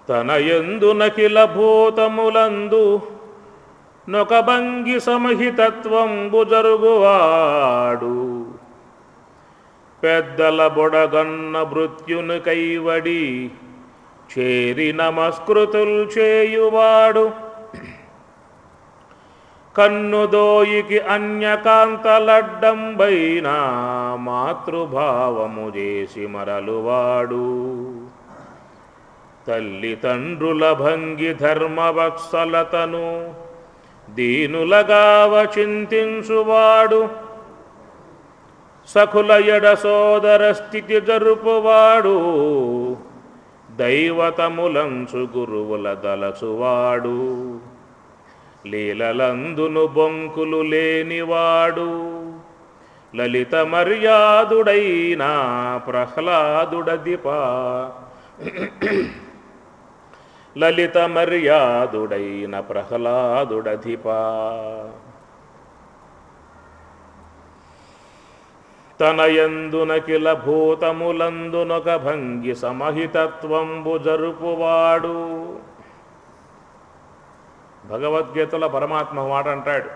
తనయందు నకిల భూతములందు నొకభంగి సమహితత్వంబు జరుగువాడు పెద్దల బొడగన్న భృత్యుని కైవడి చేరి నమస్కృతుల్ చేయువాడు కన్నుదోయికి అన్యకాంతలడ్డంబైన మాతృభావము చేసి మరలువాడు తల్లిదండ్రుల భంగి ధర్మవత్సలతను దీనులగావ చింతించువాడు సఖుల ఎడ సోదర స్థితి జరుపువాడు దైవతములంచు గురువుల దలచువాడు లీలలందును బొంకులు లేనివాడు లలిత మర్యాదుడైన ప్రహ్లాదుడదిపా లలిత మర్యాదుడైన ప్రహ్లాదుడధిపా తనయందునకిల భూతములందునొక భంగి సమహితత్వంబు జరుపువాడు. భగవద్గీతలో పరమాత్మ మాట అంటాడు,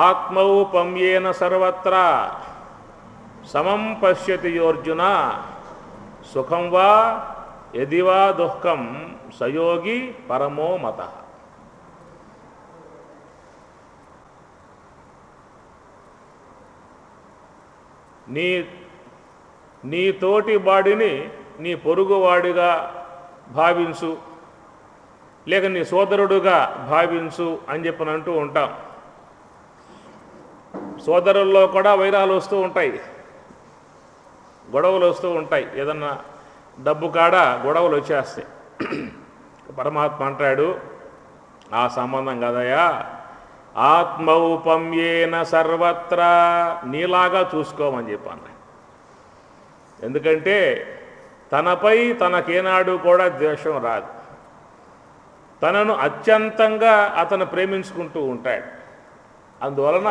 ఆత్మౌపమ్యేన సర్వత్రా సమం పశ్యతి యోర్జున సుఖం వా యదివా దుఃఖం సయోగి పరమో మత. నీ తోటి వాడిని నీ పొరుగువాడిగా భావించు, లేక నీ సోదరుడుగా భావించు అని చెప్పని అంటూ ఉంటాం. సోదరుల్లో కూడా వైరాలు వస్తూ ఉంటాయి, గొడవలు వస్తూ ఉంటాయి, ఏదన్నా డబ్బు కాడ గొడవలు వచ్చేస్తాయి. పరమాత్మ అంటాడు, ఆ సంబంధం కదయా, ఆత్మౌపమ్యేన సర్వత్రా నీలాగా చూసుకోమని చెప్పాను. ఎందుకంటే తనపై తనకేనాడు కూడా ద్వేషం రాదు, తనను అత్యంతంగా అతను ప్రేమించుకుంటూ ఉంటాడు. అందువలన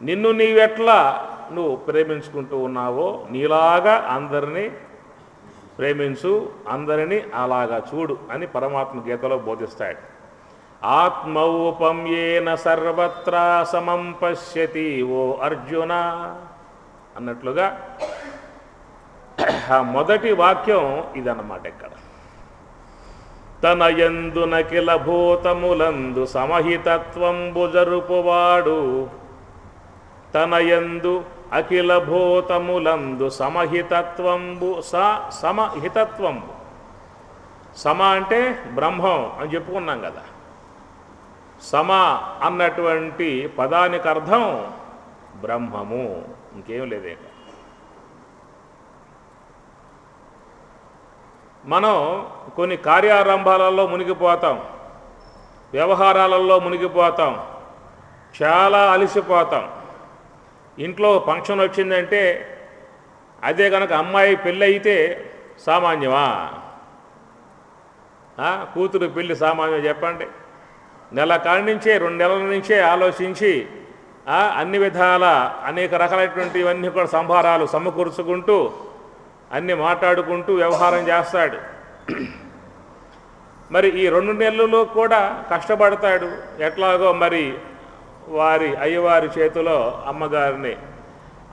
నిన్ను నీవెట్లా నువ్వు ప్రేమించుకుంటూ ఉన్నావో నీలాగా అందరినీ ప్రేమించు, అందరినీ అలాగా చూడు అని పరమాత్మ గీతలో బోధిస్తాడు. ఆత్మౌపమ్యేన సర్వత్రా సమం పశ్యతి ఓ అర్జున అన్నట్లుగా ఆ మొదటి వాక్యం ఇదన్నమాట. ఇక్కడ తనయందునకిల భూతములందు సమహితత్వంబు జరుపువాడు, తనయందు అఖిల భూతములందు సమహితత్వంబు సమహితత్వంబు. సమ అంటే బ్రహ్మం అని చెప్పుకున్నాం కదా. సమ అన్నటువంటి పదానికి అర్థం బ్రహ్మము, ఇంకేం లేదే. మనం కొన్ని కార్యారంభాలలో మునిగిపోతాం, వ్యవహారాలలో మునిగిపోతాం, చాలా అలసిపోతాం. ఇంట్లో ఫంక్షన్ వచ్చిందంటే అదే కనుక అమ్మాయి పెళ్ళి అయితే సామాన్యమా? కూతురు పెళ్ళి సామాన్యం చెప్పండి? నెల కాడి నుంచే 2 నెలల నుంచే ఆలోచించి అన్ని విధాల అనేక రకాలైనటువంటివన్నీ కూడా సంభారాలు సమకూర్చుకుంటూ అన్నీ మాట్లాడుకుంటూ వ్యవహారం చేస్తాడు. మరి ఈ 2 నెలల్లో కూడా కష్టపడతాడు. ఎట్లాగో మరి అయ్యవారి చేతిలో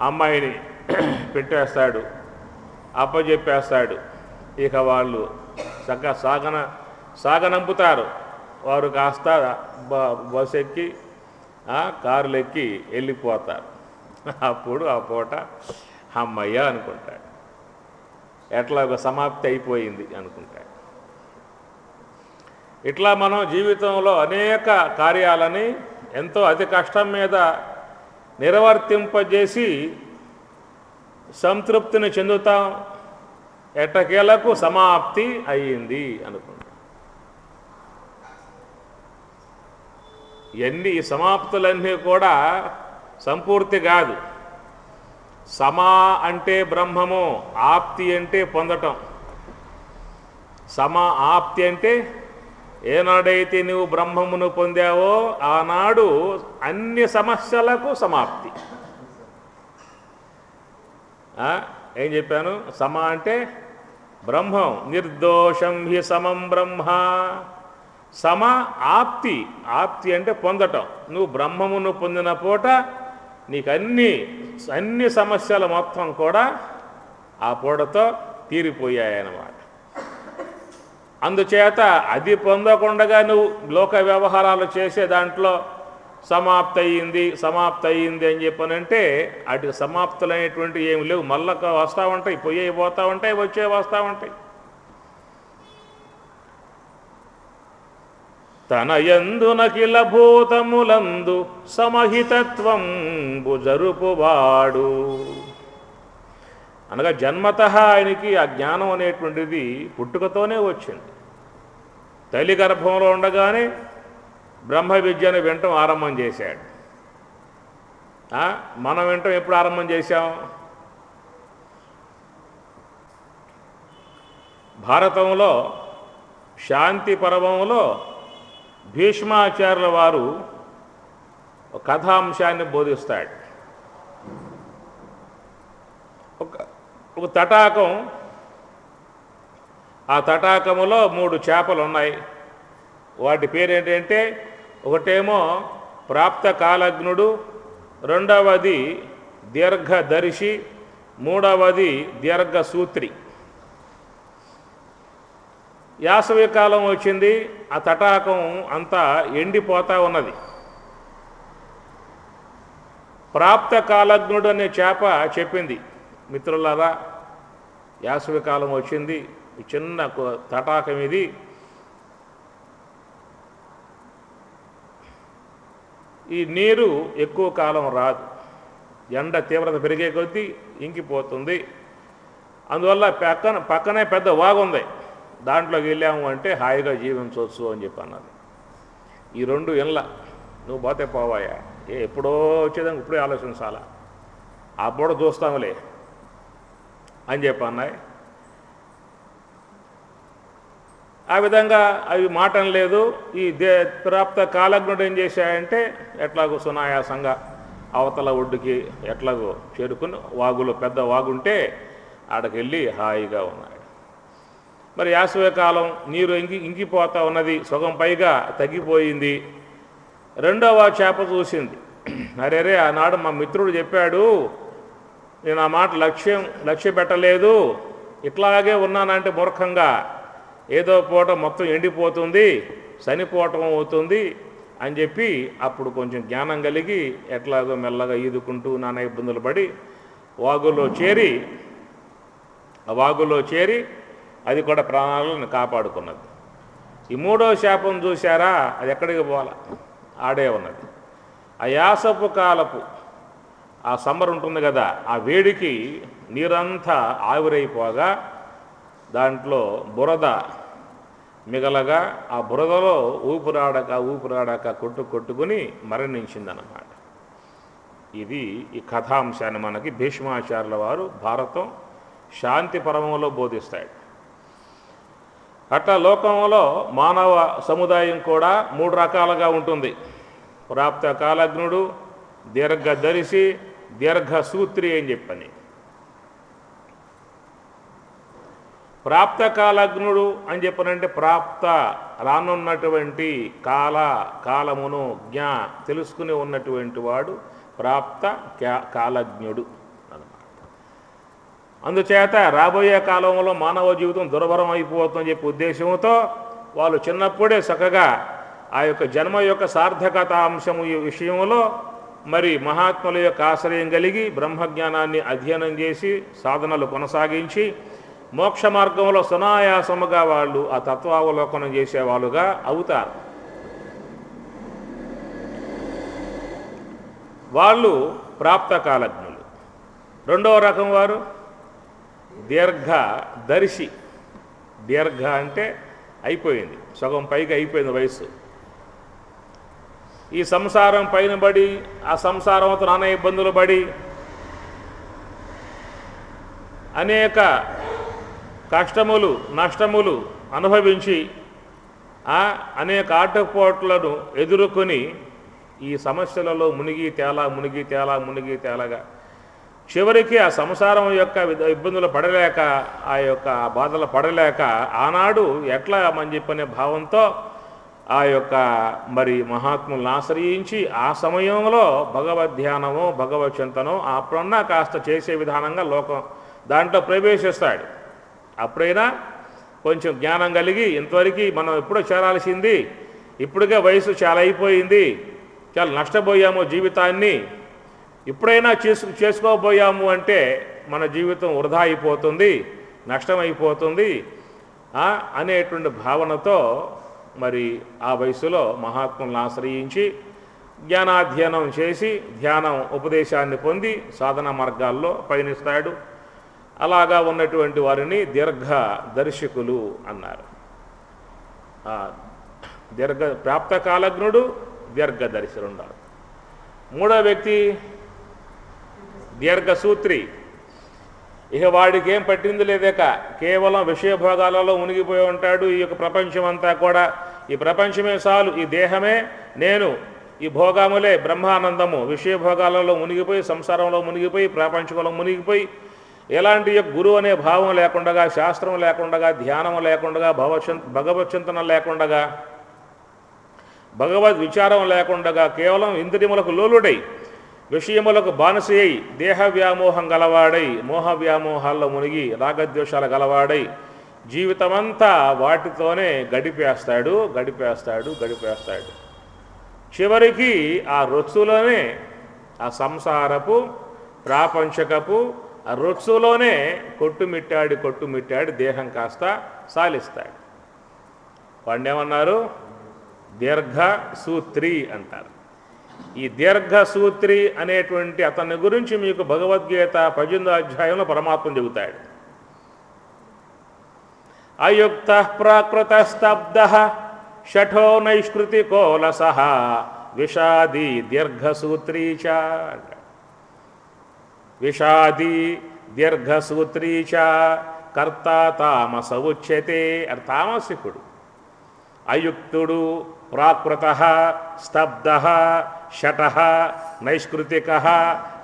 అమ్మాయిని పెట్టేస్తాడు, అప్పచెప్పేస్తాడు. ఇక వాళ్ళు చక్కగా సాగనంపుతారు. వారు కాస్త బస్సు ఎక్కి కారులు ఎక్కి వెళ్ళిపోతారు. అప్పుడు ఆ పూట అమ్మయ్య అనుకుంటాడు, ఎట్లా ఒక సమాప్తి అయిపోయింది అనుకుంటాడు. ఇట్లా మనం జీవితంలో అనేక కార్యాలని ఎంతో అతి కష్టం మీద నిర్వర్తింపజేసి సంతృప్తిని చెందుతాం. ఎట్టకేలకు సమాప్తి అయ్యింది అనుకుంటాం. ఈ సమాప్తులన్నీ కూడా సంపూర్తి కాదు. సమా అంటే బ్రహ్మము, ఆప్తి అంటే పొందటం. ఆప్తి అంటే ఏనాడైతే నువ్వు బ్రహ్మమును పొందావో ఆనాడు అన్ని సమస్యలకు సమాప్తి. ఏం చెప్పాను? సమ అంటే బ్రహ్మం నిర్దోషం హి సమం బ్రహ్మ. సమ ఆప్తి, ఆప్తి అంటే పొందటం. నువ్వు బ్రహ్మమును పొందిన పూట నీకు అన్ని సమస్యలు మొత్తం కూడా ఆ పూటతో తీరిపోయాయన్నమాట. అందుచేత అది పొందకుండా నువ్వు లోక వ్యవహారాలు చేసే దాంట్లో సమాప్తి అయ్యింది అని చెప్పనంటే అటు సమాప్తులైనటువంటి ఏమి లేవు. మళ్ళా వస్తూ ఉంటాయి, పోయేవి పోతూ ఉంటాయి, వచ్చేవి వస్తూ ఉంటాయి. తన యందునకిల భూతములందు సమహితత్వంబు జరుపువాడు. అనగా జన్మతః ఆయనకి ఆ జ్ఞానం అనేటువంటిది పుట్టుకతోనే వచ్చింది. తల్లి గర్భంలో ఉండగానే బ్రహ్మ విద్యను వినటం ఆరంభం చేశాడు. మనం వినటం ఎప్పుడు ఆరంభం చేశాం? భారతంలో శాంతి పర్వంలో భీష్మాచార్యుల వారు కథాంశాన్ని బోధిస్తాడు. ఒక తటాకం, ఆ తటాకములో 3 చేపలు ఉన్నాయి. వాటి పేరేంటంటే ఒకటేమో ప్రాప్త కాలజ్ఞుడు, రెండవది దీర్ఘదర్శి, మూడవది దీర్ఘసూత్రి. యాసవి కాలం వచ్చింది, ఆ తటాకం అంతా ఎండిపోతూ ఉన్నది. ప్రాప్త కాలజ్ఞుడు అనే చేప చెప్పింది, మిత్రులారా యాసవి కాలం వచ్చింది, ఈ చిన్న తటాకం ఇది, ఈ నీరు ఎక్కువ కాలం రాదు, ఎండ తీవ్రత పెరిగే కొద్దీ ఇంకిపోతుంది. అందువల్ల పక్కనే పెద్ద వాగు ఉంది, దాంట్లోకి వెళ్ళాము అంటే హాయిగా జీవించవచ్చు అని చెప్పి అన్నది. ఈ 2 ఇళ్ళ నువ్వు పోతే పోవాయా, ఎప్పుడో వచ్చేదానికి ఇప్పుడే ఆలోచించాలా, అప్పుడు చూస్తాములే అని చెప్పి అన్నాయి. ఆ విధంగా అవి మాటం లేదు. ఈ ప్రాప్త కాలజ్ఞుడు ఏం చేశాయంటే ఎట్లాగో సునాయాసంగా అవతల ఒడ్డుకి ఎట్లాగో చేరుకుని, వాగులో పెద్ద వాగుంటే ఆడకెళ్ళి హాయిగా ఉన్నాడు. మరి యాసవి కాలం నీరు ఇంకిపోతూ ఉన్నది, సగం పైగా తగ్గిపోయింది. రెండవ చేప చూసింది, అరేరే ఆనాడు మా మిత్రుడు చెప్పాడు, నేను ఆ మాట లక్ష్య పెట్టలేదు, ఇట్లాగే ఉన్నానంటే మూర్ఖంగా ఏదో పూట మొత్తం ఎండిపోతుంది, చనిపోవటం అవుతుంది అని చెప్పి అప్పుడు కొంచెం జ్ఞానం కలిగి ఎట్లాగో మెల్లగా ఈదుకుంటూ నానా ఇబ్బందులు పడి వాగులో చేరి అది కూడా ప్రాణాలను కాపాడుకున్నది. ఈ 3వ శాపం చూశారా, అది ఎక్కడికి పోవాలా, ఆడే ఉన్నది. ఆ యాసపు కాలపు ఆ సమ్మర్ ఉంటుంది కదా, ఆ వేడికి నీరంతా ఆవిరైపోగా దాంట్లో బురద మిగలగా ఆ బురదలో ఊపిరాడక కొట్టుకుని మరణించిందన్నమాట. ఇది ఈ కథాంశాన్ని మనకి భీష్మాచార్యుల వారు భారతం శాంతి పర్వంలో బోధిస్తాడు. అట్లా లోకంలో మానవ సముదాయం కూడా 3 రకాలుగా ఉంటుంది. ప్రాప్త కాలజ్ఞుడు, దీర్ఘదర్శి, దీర్ఘసూత్రి అని చెప్పని. ప్రాప్త కాలజ్ఞుడు అని చెప్పనంటే ప్రాప్త రానున్నటువంటి కాలమును తెలుసుకుని ఉన్నటువంటి వాడు ప్రాప్త కాలజ్ఞుడు అన్నమాట. అందుచేత రాబోయే కాలంలో మానవ జీవితం దుర్భరం అయిపోతుందని చెప్పి ఉద్దేశంతో వాళ్ళు చిన్నప్పుడే చక్కగా ఆ యొక్క జన్మ యొక్క సార్థకత అంశము ఈ విషయంలో మరి మహాత్ముల యొక్క ఆశ్రయం కలిగి బ్రహ్మజ్ఞానాన్ని అధ్యయనం చేసి సాధనలు కొనసాగించి మోక్ష మార్గంలో సునాయాసముగా వాళ్ళు ఆ తత్వావలోకనం చేసేవాళ్ళుగా అవుతారు. వాళ్ళు ప్రాప్త కాలజ్ఞులు. రెండవ రకం వారు దీర్ఘదర్శి. దీర్ఘ అంటే అయిపోయింది, సగం పైకి అయిపోయింది వయస్సు. ఈ సంసారం పైన పడి ఆ సంసారంతో నానా ఇబ్బందులు పడి అనేక కష్టములు నష్టములు అనుభవించి అనేక ఆటపోట్లను ఎదుర్కొని ఈ సమస్యలలో మునిగి తేలగా చివరికి ఆ సంసారం యొక్క ఇబ్బందులు పడలేక, ఆ యొక్క బాధలు పడలేక ఆనాడు ఎట్లా అని చెప్పనే భావంతో ఆ యొక్క మరి మహాత్ములను ఆశ్రయించి ఆ సమయంలో భగవద్ధ్యానము, భగవత్ చింతనం అప్పుడన్నా కాస్త చేసే విధానంగా లోకం దాంట్లో ప్రవేశిస్తాడు. అప్పుడైనా కొంచెం జ్ఞానం కలిగి ఇంతవరకు మనం ఎప్పుడో చేరాల్సింది, ఇప్పటికే వయసు చాలా అయిపోయింది, చాలా నష్టపోయాము జీవితాన్ని, ఇప్పుడైనా చేసుకోబోయాము అంటే మన జీవితం వృధా అయిపోతుంది, నష్టమైపోతుంది అనేటువంటి భావనతో మరి ఆ వయసులో మహాత్ములను ఆశ్రయించి జ్ఞానాధ్యయనం చేసి ధ్యానం ఉపదేశాన్ని పొంది సాధన మార్గాల్లో పయనిస్తాడు. అలాగా ఉన్నటువంటి వారిని దీర్ఘదర్శకులు అన్నారు. ప్రాప్తకాలజ్ఞుడు, దీర్ఘదర్శులు ఉన్నారు. మూడో వ్యక్తి దీర్ఘసూత్రి. ఇక వాడికి ఏం పట్టింది లేదేక కేవలం విషయభోగాలలో మునిగిపోయి ఉంటాడు. ఈ యొక్క ప్రపంచం అంతా కూడా, ఈ ప్రపంచమే చాలు, ఈ దేహమే నేను, ఈ భోగములే బ్రహ్మానందము, విషయభోగాలలో మునిగిపోయి, సంసారంలో మునిగిపోయి, ప్రాపంచికంలో మునిగిపోయి, ఎలాంటి గురువు అనే భావం లేకుండా, శాస్త్రం లేకుండా, ధ్యానం లేకుండా, భగవచ్చింతన లేకుండా, భగవద్ విచారం లేకుండా, కేవలం ఇంద్రియములకు లోలుడై, విషయములకు బానిస అయి, దేహ వ్యామోహం గలవాడై, మోహ వ్యామోహాల్లో మునిగి, రాగద్వేషాలు గలవాడై జీవితమంతా వాటితోనే గడిపేస్తాడు. చివరికి ఆ రొచ్చులోనే, ఆ సంసారపు ప్రాపంచకపు ఆ రొచ్చులోనే కొట్టుమిట్టాడి దేహం కాస్త సాలిస్తాడు. వాడినేమన్నారు? దీర్ఘసూత్రి అంటారు. ఈ దీర్ఘసూత్రి అనేటువంటి అతని గురించి మీకు భగవద్గీత 18వ అధ్యాయంలో పరమాత్మ చెబుతాడు. అయుక్త ప్రాకృత స్తబ్ద షఠో నైష్కృతికోలస విషాది దీర్ఘసూత్రీ చ. విషాది దీర్ఘసూత్రీ చ కర్త తామస ఉచ్యతే. తామసికుడు, అయుక్తుడు, ప్రాకృత, స్తబ్ద, షట, నైష్కృతిక,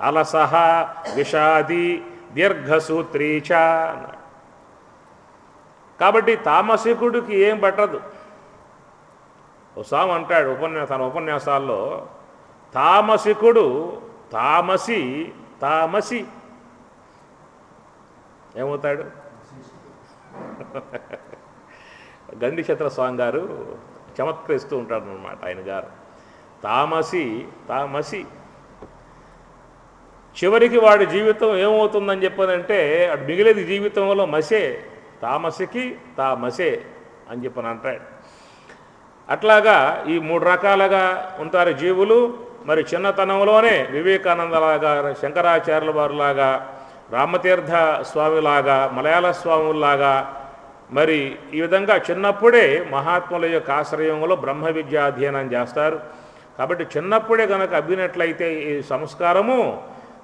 అలస, విషాది దీర్ఘసూత్రీ చ. కాబట్టి తామసికుడికి ఏం పట్టదు. స్వామి అంటాడు తన ఉపన్యాసాల్లో, తామసికుడు తామసి ఏమవుతాడు? గండిక్షేత్ర స్వామి గారు చమత్కరిస్తూ ఉంటాడు అన్నమాట. ఆయన గారు తామసి చివరికి వాడి జీవితం ఏమవుతుందని చెప్పనంటే, అటు మిగిలేది జీవితంలో మసే, తామసికి తామసే అని చెప్పని అంటాడు. అట్లాగా ఈ 3 రకాలుగా ఉంటారు జీవులు. మరి చిన్నతనంలోనే వివేకానందలాగా, శంకరాచార్యుల వారిలాగా, రామతీర్థ స్వామిలాగా, మలయాళ స్వాములాగా, మరి ఈ విధంగా చిన్నప్పుడే మహాత్ముల యొక్క ఆశ్రయంలో బ్రహ్మ విద్య అధ్యయనం చేస్తారు. కాబట్టి చిన్నప్పుడే కనుక అబ్బినట్లయితే ఈ సంస్కారము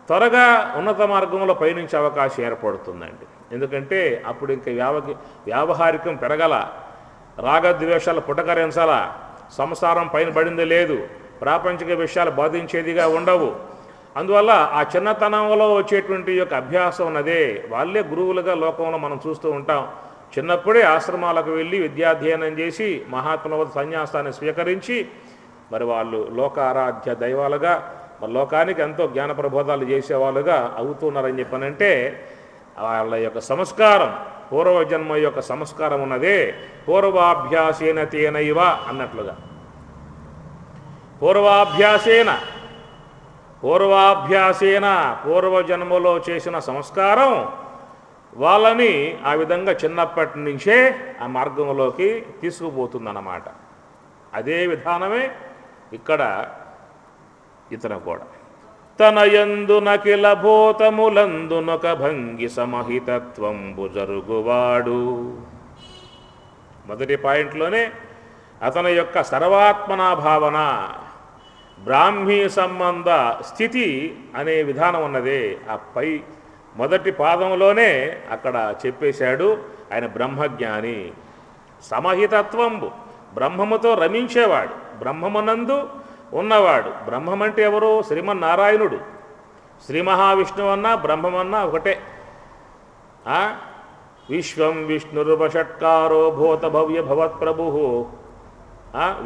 త్వరగా ఉన్నత మార్గంలో పయనించే అవకాశం ఏర్పడుతుందండి. ఎందుకంటే అప్పుడు ఇంకా వ్యావహారికం పెరగల, రాగద్వేషాలు పుటకరించాల, సంసారం పైన పడింది లేదు, ప్రాపంచిక విషయాలు బాధించేదిగా ఉండవు. అందువల్ల ఆ చిన్నతనంలో వచ్చేటువంటి యొక్క అభ్యాసం ఉన్నదే వాళ్ళే గురువులుగా లోకంలో మనం చూస్తూ ఉంటాం. చిన్నప్పుడే ఆశ్రమాలకు వెళ్ళి విద్యాధ్యయనం చేసి మహాత్ముల వద్ద సన్యాసాన్ని స్వీకరించి మరి వాళ్ళు లోకారాధ్య దైవాలుగా, మరి లోకానికి ఎంతో జ్ఞాన ప్రబోధాలు చేసేవాళ్ళుగా అవుతున్నారని చెప్పనంటే వాళ్ళ యొక్క సంస్కారం, పూర్వజన్మ యొక్క సంస్కారం ఉన్నదే పూర్వాభ్యాసేన తేనైవ అన్నట్లుగా. పూర్వాభ్యాసేన పూర్వజన్మలో చేసిన సంస్కారం వాళ్ళని ఆ విధంగా చిన్నప్పటి నుంచే ఆ మార్గంలోకి తీసుకుపోతుందన్నమాట. అదే విధానమే ఇక్కడ ఇతను కూడా. తనయందు నకిల భూతములందునొక భంగి సమహితత్వంబు జరుగువాడు. మొదటి పాయింట్లోనే అతని యొక్క సర్వాత్మనా భావన, బ్రాహ్మీ సంబంధ స్థితి అనే విధానం ఉన్నదే ఆ పై మొదటి పాదంలోనే అక్కడ చెప్పేశాడు. ఆయన బ్రహ్మజ్ఞాని, సమహితత్వంబు, బ్రహ్మముతో రమించేవాడు, బ్రహ్మమునందు ఉన్నవాడు. బ్రహ్మమంటే ఎవరు? శ్రీమన్నారాయణుడు. శ్రీ మహావిష్ణువు అన్నా బ్రహ్మమన్నా ఒకటే. విశ్వం విష్ణురుపషట్కారో భూత భవ్య భవత్ప్రభు.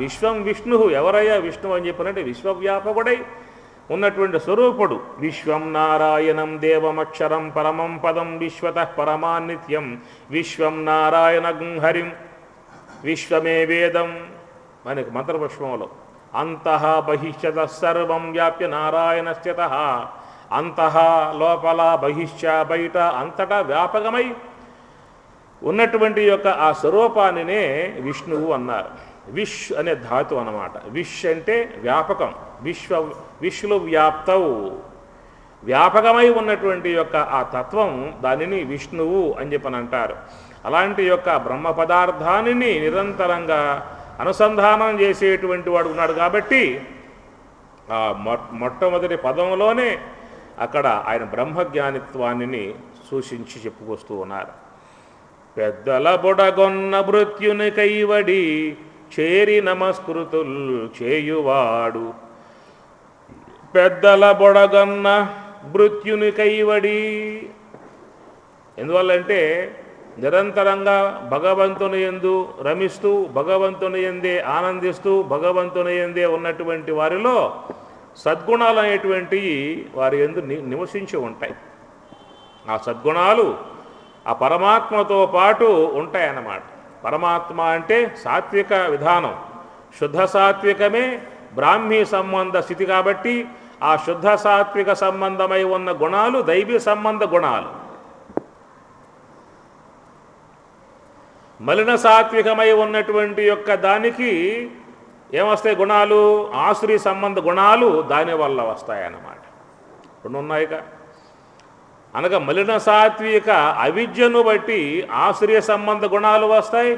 విశ్వం విష్ణు, ఎవరయ్యా విష్ణువు అని చెప్పినట్టే విశ్వవ్యాపకుడై ఉన్నటువంటి స్వరూపుడు. విశ్వం నారాయణం దేవమక్షరం పరమం పదం విశ్వతః పరమాన్నిత్యం విశ్వం నారాయణం హరిం విశ్వమే వేదం మనకి మంత్రపుష్పంలో. అంతః బహిష్యత సర్వం వ్యాప్య నారాయణశ్చతః. అంతః లోపల, బహిష్య బయట, అంతటా వ్యాపకమై ఉన్నటువంటి యొక్క ఆ స్వరూపాన్నినే విష్ణువు అన్నారు. విష్ అనే ధాతు అన్నమాట. విష్ అంటే వ్యాపకం. విశ్వలో వ్యాప్తవు, వ్యాపకమై ఉన్నటువంటి యొక్క ఆ తత్వం, దానిని విష్ణువు అని చెప్పని అంటారు. అలాంటి యొక్క బ్రహ్మ పదార్థాన్ని నిరంతరంగా అనుసంధానం చేసేటువంటి వాడు ఉన్నాడు కాబట్టి ఆ మొట్టమొదటి పదంలోనే అక్కడ ఆయన బ్రహ్మజ్ఞానిత్వాన్ని సూచించి చెప్పుకొస్తూ ఉన్నారు. పెద్దల బొడగొన్న మృత్యుని కైవడి చేరి నమస్కృతుల్ చేయువాడు. పెద్దల బొడగొన్న మృత్యుని కైవడి. ఎందువల్లంటే నిరంతరంగా భగవంతుని యందు రమిస్తూ, భగవంతుని యందే ఆనందిస్తూ, భగవంతుని యందే ఉన్నటువంటి వారిలో సద్గుణాలు అనేటువంటివి వారి యందు నివసించి ఉంటాయి. ఆ సద్గుణాలు ఆ పరమాత్మతో పాటు ఉంటాయన్నమాట. పరమాత్మ అంటే సాత్విక విధానం, శుద్ధ సాత్వికమే బ్రాహ్మీ సంబంధ స్థితి కాబట్టి ఆ శుద్ధ సాత్విక సంబంధమై ఉన్న గుణాలు దైవీ సంబంధ గుణాలు. మలిన సాత్వికమై ఉన్నటువంటి యొక్క దానికి ఏమొస్తాయి గుణాలు? ఆసురీ సంబంధ గుణాలు దానివల్ల వస్తాయన్నమాట. రెండు ఉన్నాయిగా. అనగా మలిన సాత్విక అవిద్యను బట్టి ఆసురీ సంబంధ గుణాలు వస్తాయి.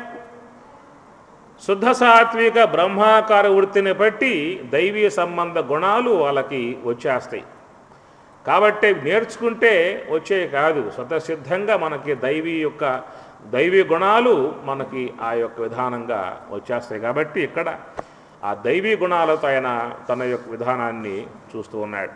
శుద్ధ సాత్విక బ్రహ్మాకార వృత్తిని బట్టి దైవీ సంబంధ గుణాలు వాళ్ళకి వచ్చేస్తాయి. కాబట్టి నేర్చుకుంటే వచ్చే కాదు, స్వతసిద్ధంగా మనకి దైవీ గుణాలు మనకి ఆ యొక్క విధానంగా వచ్చేస్తాయి. కాబట్టి ఇక్కడ ఆ దైవీ గుణాలతో ఆయన తన యొక్క విధానాన్ని చూస్తూ ఉన్నాడు.